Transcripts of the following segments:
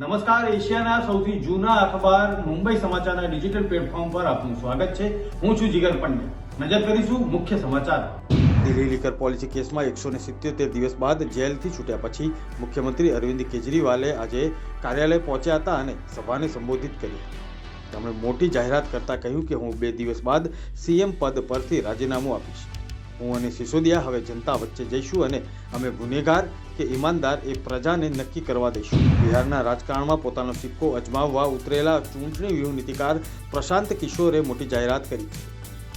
નમસ્કાર, એશિયાના સૌથી જૂના અખબાર મુંબઈ સમાચારના ડિજિટલ પ્લેટફોર્મ પર આપનું સ્વાગત છે। હું છું જીગર પંડ્યા। નજર કરીશું મુખ્ય સમાચાર। દિલ્હી લીકર પોલિસી કેસમાં 177 દિવસ બાદ જેલથી છૂટ્યા પછી મુખ્યમંત્રી અરવિંદ કેજરીવાલે આજે કાર્યાલય પહોંચ્યા હતા અને સભાને સંબોધિત કરી। તેમણે મોટી જાહેરાત કરતા કહ્યું કે હું 2 દિવસ બાદ સીએમ પદ પરથી રાજીનામું આપીશ। હું અને સિસોદિયા હવે જનતા વચ્ચે જઈશું અને અમે ગુનેગાર કે ઈમાનદાર એ પ્રજાને નક્કી કરવા દઈશું। બિહારના રાજકારણમાં પોતાનો સિક્કો અજમાવવા ઉતરેલા ચૂંટણી વ્યૂહ નીતિકાર પ્રશાંત કિશોરે મોટી જાહેરાત કરી છે।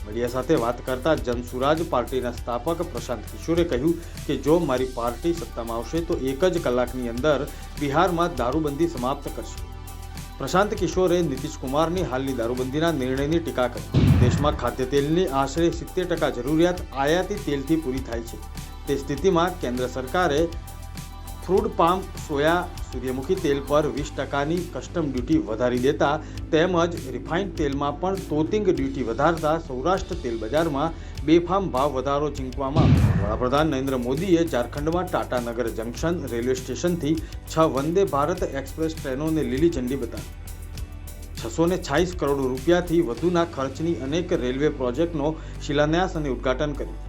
મીડિયા સાથે વાત કરતા જનસુરાજ પાર્ટીના સ્થાપક પ્રશાંત કિશોરે કહ્યું કે જો મારી પાર્ટી સત્તામાં આવશે તો 1 જ કલાકની અંદર બિહારમાં દારૂબંધી સમાપ્ત કરશે। પ્રશાંત કિશોરે નીતિશ કુમારની હાલની દારૂબંધીના નિર્ણયની ટીકા કરી। દેશમાં ખાદ્ય તેલની આશરે 70% જરૂરિયાત આયાતી તેલથી પૂરી થાય છે। તે સ્થિતિમાં કેન્દ્ર સરકારે ક્રૂડ પામ, સોયા, સૂર્યમુખી તેલ પર 20%ની કસ્ટમ ડ્યુટી વધારી દેતા તેમજ રિફાઇન્ડ તેલમાં પણ તોતિંગ ડ્યુટી વધારતા સૌરાષ્ટ્ર તેલ બજારમાં બેફામ ભાવ વધારો ચીંકવામાં આવ્યો। વડાપ્રધાન નરેન્દ્ર મોદીએ ઝારખંડમાં ટાટાનગર જંકશન રેલવે સ્ટેશનથી 6 વંદે ભારત એક્સપ્રેસ ટ્રેનોને લીલી ઝંડી બતાવી। 646 કરોડ રૂપિયાથી વધુના ખર્ચની અનેક રેલવે પ્રોજેક્ટનો શિલાન્યાસ અને ઉદ્ઘાટન કર્યું।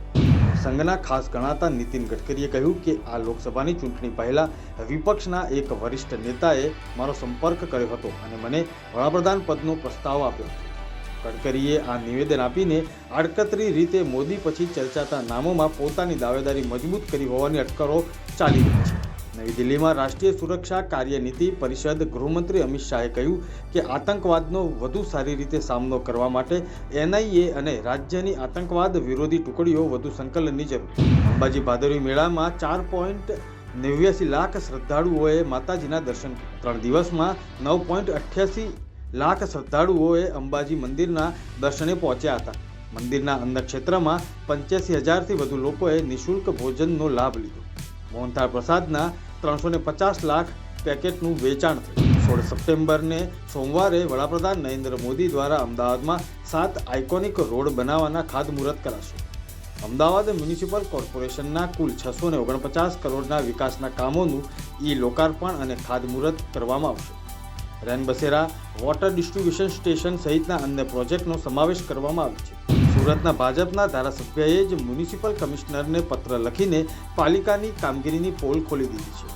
સંઘના ખાસ ગણાતા નીતિન ગડકરીએ કહ્યું કે આ લોકસભાની ચૂંટણી પહેલા વિપક્ષના એક વરિષ્ઠ નેતાએ મારો સંપર્ક કર્યો હતો અને મને વડાપ્રધાન પદનો પ્રસ્તાવ આપ્યો હતો। ગડકરીએ આ નિવેદન આપીને આડકતરી રીતે મોદી પછી ચર્ચાતા નામોમાં પોતાની દાવેદારી મજબૂત કરી હોવાની અટકળો ચાલી રહી છે। નવી દિલ્હીમાં રાષ્ટ્રીય સુરક્ષા કાર્યનીતિ પરિષદ ગૃહમંત્રી અમિત શાહે કહ્યું કે આતંકવાદનો વધુ સારી રીતે સામનો કરવા માટે એનઆઈએ અને રાજ્યની આતંકવાદ વિરોધી ટુકડીઓ વધુ સંકલનની જરૂર। અંબાજી ભાદરવી મેળામાં 4.89 લાખ શ્રદ્ધાળુઓએ માતાજીના દર્શન કર્યા। 3 દિવસમાં 9.88 લાખ શ્રદ્ધાળુઓએ અંબાજી મંદિરના દર્શને પહોંચ્યા હતા। મંદિરના અન્નક્ષેત્રમાં 85,000થી વધુ લોકોએ નિઃશુલ્ક ભોજનનો લાભ લીધો। મોહનથાળ પ્રસાદના 350 લાખ પેકેટનું વેચાણ થયું। 16 સપ્ટેમ્બરને સોમવારે વડાપ્રધાન નરેન્દ્ર મોદી દ્વારા અમદાવાદમાં 7 આઇકોનિક રોડ બનાવવાના ખાતમુહૂર્ત કરાશે। અમદાવાદ મ્યુનિસિપલ કોર્પોરેશનના કુલ 649 કરોડના વિકાસના કામોનું લોકાર્પણ અને ખાતમુહૂર્ત કરવામાં આવશે। રેનબસેરા વોટર ડિસ્ટ્રીબ્યુશન સ્ટેશન સહિતના અન્ય પ્રોજેક્ટનો સમાવેશ કરવામાં આવ્યો છે। સુરતના ભાજપના ધારાસભ્યએ જ મ્યુનિસિપલ કમિશનરને પત્ર લખીને પાલિકાની કામગીરીની પોલ ખોલી દીધી છે।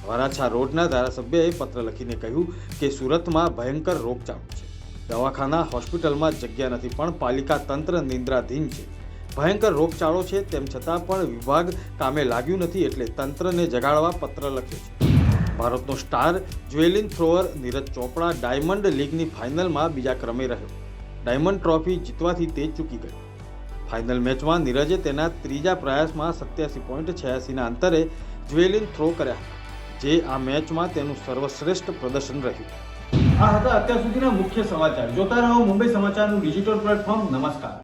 વરાછા રોડના ધારાસભ્યએ પત્ર લખીને કહ્યું કે સુરતમાં ભયંકર રોગચાળો છે। દવાખાના, હોસ્પિટલમાં જગ્યા નથી પણ પાલિકા તંત્ર નિંદ્રાધીન છે। ભયંકર રોગચાળો છે તેમ છતાં પણ વિભાગ કામે લાગ્યું નથી એટલે તંત્રને જગાડવા પત્ર લખ્યો છે। ભારતનો સ્ટાર જ્વેલિન થ્રોઅર નીરજ ચોપડા ડાયમંડ લીગની ફાઇનલમાં બીજા ક્રમે રહ્યો। ડાયમંડ ટ્રોફી જીતવાથી તે ચૂકી ગયો। ફાઇનલ મેચમાં નીરજે તેના ત્રીજા પ્રયાસમાં 87.86ના અંતરે જ્વેલિન થ્રો કર્યા હતા, જે આ મેચમાં તેનું સર્વશ્રેષ્ઠ પ્રદર્શન રહ્યું। આ હતા અત્યાર સુધીના મુખ્ય સમાચાર। જોતા રહો મુંબઈ સમાચારનું ડિજિટલ પ્લેટફોર્મ। નમસ્કાર।